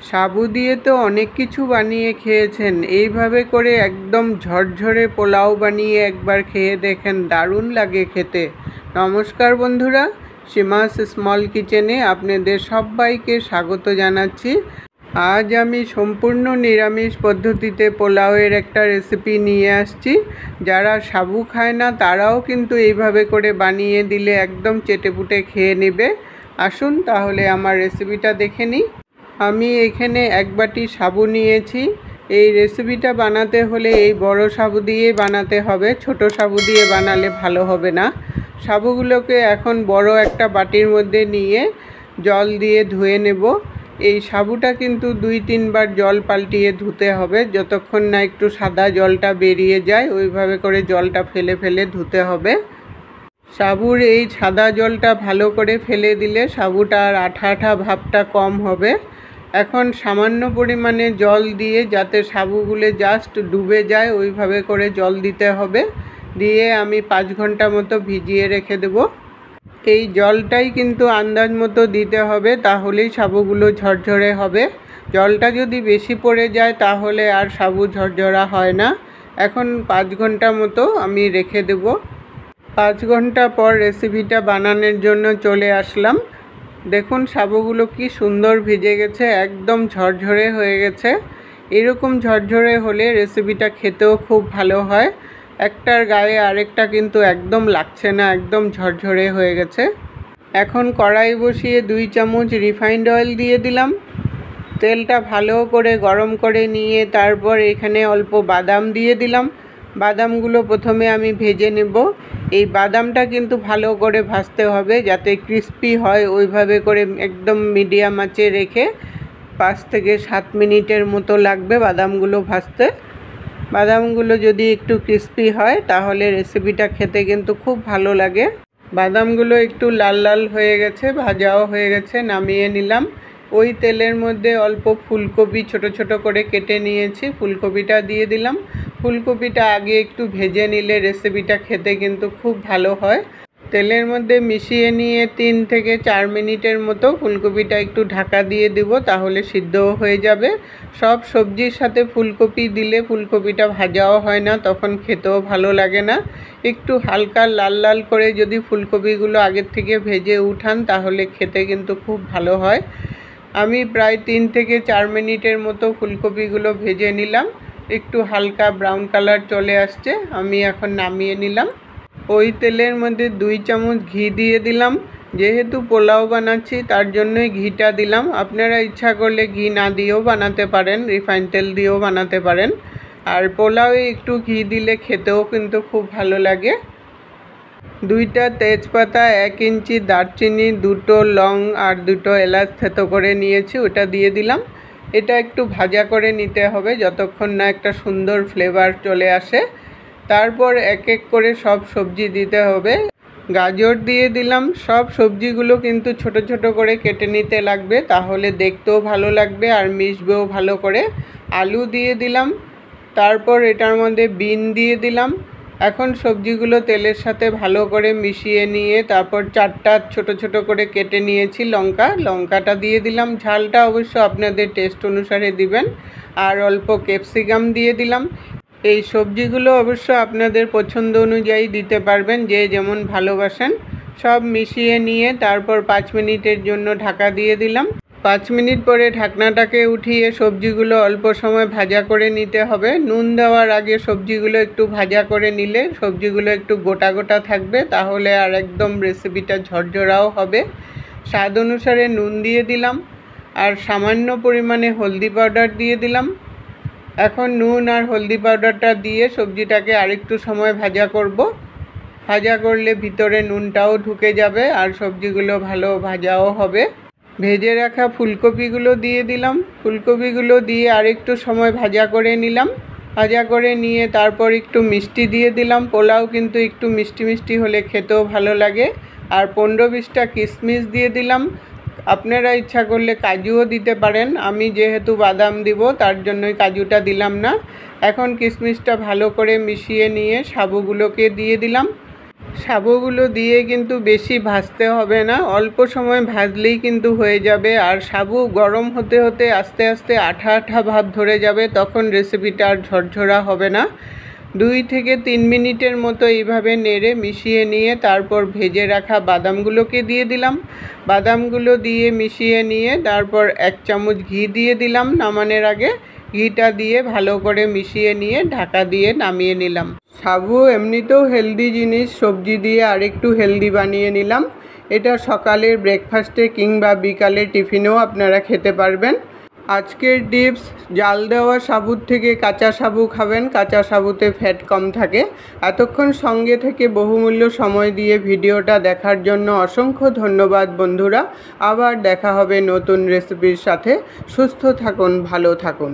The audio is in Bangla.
সাবু দিয়ে তো অনেক কিছু বানিয়ে খেয়েছেন, এইভাবে করে একদম ঝরঝরে পোলাও বানিয়ে একবার খেয়ে দেখেন, দারুণ লাগে খেতে। নমস্কার বন্ধুরা, সীমাস স্মল কিচেনে আপনাদের সবাইকে স্বাগত জানাচ্ছি। আজ আমি সম্পূর্ণ নিরামিষ পদ্ধতিতে পোলাওয়ের একটা রেসিপি নিয়ে আসছি। যারা সাবু খায় না তারাও কিন্তু এইভাবে করে বানিয়ে দিলে একদম চেটেপুটে খেয়ে নেবে। আসুন তাহলে আমার রেসিপিটা দেখে নিই। আমি এখানে এক বাটি সাবু নিয়েছি। এই রেসিপিটা বানাতে হলে এই বড় সাবু দিয়ে বানাতে হবে, ছোট সাবু দিয়ে বানালে ভালো হবে না। সাবুগুলোকে এখন বড় একটা বাটির মধ্যে নিয়ে জল দিয়ে ধুয়ে নেব। এই সাবুটা কিন্তু 2-3 বার জল পাল্টিয়ে ধুতে হবে, যতক্ষণ না একটু সাদা জলটা বেরিয়ে যায় ওইভাবে করে জলটা ফেলে ফেলে ধুতে হবে। সাবুর এই সাদা জলটা ভালো করে ফেলে দিলে সাবুটার আঠা আঠা ভাবটা কম হবে। এখন সামান্য পরিমাণে জল দিয়ে যাতে সাবুগুলো জাস্ট ডুবে যায় ওইভাবে করে জল দিতে হবে। দিয়ে আমি 5 ঘন্টা মতো ভিজিয়ে রেখে দেব। এই জলটাই কিন্তু আন্দাজ মতো দিতে হবে, তাহলেই সাবুগুলো ঝরঝরে হবে। জলটা যদি বেশি পড়ে যায় তাহলে আর সাবু ঝরঝরা হয় না। এখন 5 ঘন্টা মতো আমি রেখে দেব। 5 ঘন্টা পর রেসিপিটা বানানোর জন্য চলে আসলাম। দেখুন সাবুগুলো কি সুন্দর ভিজে গেছে, একদম ঝরঝরে হয়ে গেছে। এরকম ঝরঝরে হলে রেসিপিটা খেতেও খুব ভালো হয়। একটার গায়ে আরেকটা কিন্তু একদম লাগছে না, একদম ঝরঝরে হয়ে গেছে। এখন কড়াই বসিয়ে 2 চামচ রিফাইন্ড অয়েল দিয়ে দিলাম। তেলটা ভালো করে গরম করে নিয়ে তারপর এখানে অল্প বাদাম দিয়ে দিলাম। বাদামগুলো প্রথমে আমি ভেজে নেব। এই বাদামটা কিন্তু ভালো করে ভাজতে হবে যাতে ক্রিস্পি হয়, ওইভাবে করে একদম মিডিয়াম আঁচে রেখে 5 থেকে 7 মিনিটের মতো লাগবে বাদামগুলো ভাজতে। বাদামগুলো যদি একটু ক্রিস্পি হয় তাহলে রেসিপিটা খেতে কিন্তু খুব ভালো লাগে। বাদামগুলো একটু লাল লাল হয়ে গেছে, ভাজাও হয়ে গেছে, নামিয়ে নিলাম। ওই তেলের মধ্যে অল্প ফুলকপি ছোট ছোট করে কেটে নিয়েছি, ফুলকপিটা দিয়ে দিলাম। ফুলকপিটা আগে একটু ভেজে নিলে রেসিপিটা খেতে কিন্তু খুব ভালো হয়। তেলের মধ্যে মিশিয়ে নিয়ে 3 থেকে 4 মিনিটের মতো ফুলকপিটা একটু ঢাকা দিয়ে দেব, তাহলে সিদ্ধও হয়ে যাবে। সব সবজির সাথে ফুলকপি দিলে ফুলকপিটা ভাজাও হয় না, তখন খেতেও ভালো লাগে না। একটু হালকা লাল লাল করে যদি ফুলকপিগুলো আগের থেকে ভেজে উঠান তাহলে খেতে কিন্তু খুব ভালো হয়। আমি প্রায় 3 থেকে 4 মিনিটের মতো ফুলকপিগুলো ভেজে নিলাম। একটু হালকা ব্রাউন কালার চলে আসছে, আমি এখন নামিয়ে নিলাম। ওই তেলের মধ্যে 2 চামচ ঘি দিয়ে দিলাম। যেহেতু পোলাও বানাচ্ছি তার জন্যই ঘিটা দিলাম। আপনারা ইচ্ছা করলে ঘি না দিয়েও বানাতে পারেন, রিফাইন তেল দিয়েও বানাতে পারেন। আর পোলাওয়ে একটু ঘি দিলে খেতেও কিন্তু খুব ভালো লাগে। 2টা তেজপাতা, 1 ইঞ্চি দারচিনি, 2টো লং আর 2টো এলাচ থেতো করে নিয়েছি, ওটা দিয়ে দিলাম। এটা একটু ভাজা করে নিতে হবে যতক্ষণ না একটা সুন্দর ফ্লেভার চলে আসে। তারপর এক এক করে সব সবজি দিতে হবে। গাজর দিয়ে দিলাম। সব সবজিগুলো কিন্তু ছোট ছোট করে কেটে নিতে লাগবে, তাহলে দেখতেও ভালো লাগবে আর মিশবেও ভালো করে। আলু দিয়ে দিলাম। তারপর এটার মধ্যে বিন দিয়ে দিলাম। এখন সবজিগুলো তেলের সাথে ভালো করে মিশিয়ে নিয়ে তারপর 4টা ছোট ছোট করে কেটে নিয়েছি লঙ্কাটা দিয়ে দিলাম। ঝালটা অবশ্য আপনাদের টেস্ট অনুসারে দিবেন। আর অল্প ক্যাপসিকাম দিয়ে দিলাম। এই সবজিগুলো অবশ্য আপনাদের পছন্দ অনুযায়ী দিতে পারবেন, যে যেমন ভালোবাসেন। সব মিশিয়ে নিয়ে তারপর 5 মিনিটের জন্য ঢাকা দিয়ে দিলাম। 5 মিনিট পরে ঢাকনাটাকে উঠিয়ে সবজিগুলো অল্প সময় ভাজা করে নিতে হবে। নুন দেওয়ার আগে সবজিগুলো একটু ভাজা করে নিলে সবজিগুলো একটু গোটা গোটা থাকবে, তাহলে আর একদম রেসিপিটা ঝরঝরাও হবে। স্বাদ অনুসারে নুন দিয়ে দিলাম আর সামান্য পরিমাণে হলদি পাউডার দিয়ে দিলাম। এখন নুন আর হলদি পাউডারটা দিয়ে সবজিটাকে আরেকটু সময় ভাজা করব। ভাজা করলে ভিতরে নুনটাও ঢুকে যাবে আর সবজিগুলো ভালো ভাজাও হবে। ভেজে রাখা ফুলকপিগুলো দিয়ে দিলাম। ফুলকপিগুলো দিয়ে আরেকটু সময় ভাজা করে নিলাম। ভাজা করে নিয়ে তারপর একটু মিষ্টি দিয়ে দিলাম। পোলাও কিন্তু একটু মিষ্টি মিষ্টি হলে খেতেও ভালো লাগে। আর 15-20টা কিশমিশ দিয়ে দিলাম। আপনারা ইচ্ছা করলে কাজুও দিতে পারেন, আমি যেহেতু বাদাম দিব তার জন্যই কাজুটা দিলাম না। এখন কিশমিশটা ভালো করে মিশিয়ে নিয়ে সাবুগুলোকে দিয়ে দিলাম। সাবুগুলো দিয়ে কিন্তু বেশি ভাজতে হবে না, অল্প সময় ভাজলেই কিন্তু হয়ে যাবে। আর সাবু গরম হতে হতে আস্তে আস্তে আঠা আঠা ভাব ধরে যাবে, তখন রেসিপিটা আর ঝরঝরা হবে না। 2 থেকে 3 মিনিটের মতো এইভাবে নেড়ে মিশিয়ে নিয়ে তারপর ভেজে রাখা বাদামগুলোকে দিয়ে দিলাম। বাদামগুলো দিয়ে মিশিয়ে নিয়ে তারপর 1 চামচ ঘি দিয়ে দিলাম নামানোর আগে। ঘিটা দিয়ে ভালো করে মিশিয়ে নিয়ে ঢাকা দিয়ে নামিয়ে নিলাম। সাবু এমনিতেও হেলদি জিনিস, সবজি দিয়ে আরেকটু হেলদি বানিয়ে নিলাম। এটা সকালের ব্রেকফাস্টে কিংবা বিকালে টিফিনেও আপনারা খেতে পারবেন। আজকের টিপস, জাল দেওয়া সাবুর থেকে কাঁচা সাবু খাবেন, কাঁচা সাবুতে ফ্যাট কম থাকে। এতক্ষণ সঙ্গে থেকে বহুমূল্য সময় দিয়ে ভিডিওটা দেখার জন্য অসংখ্য ধন্যবাদ বন্ধুরা। আবার দেখা হবে নতুন রেসিপির সাথে। সুস্থ থাকুন, ভালো থাকুন।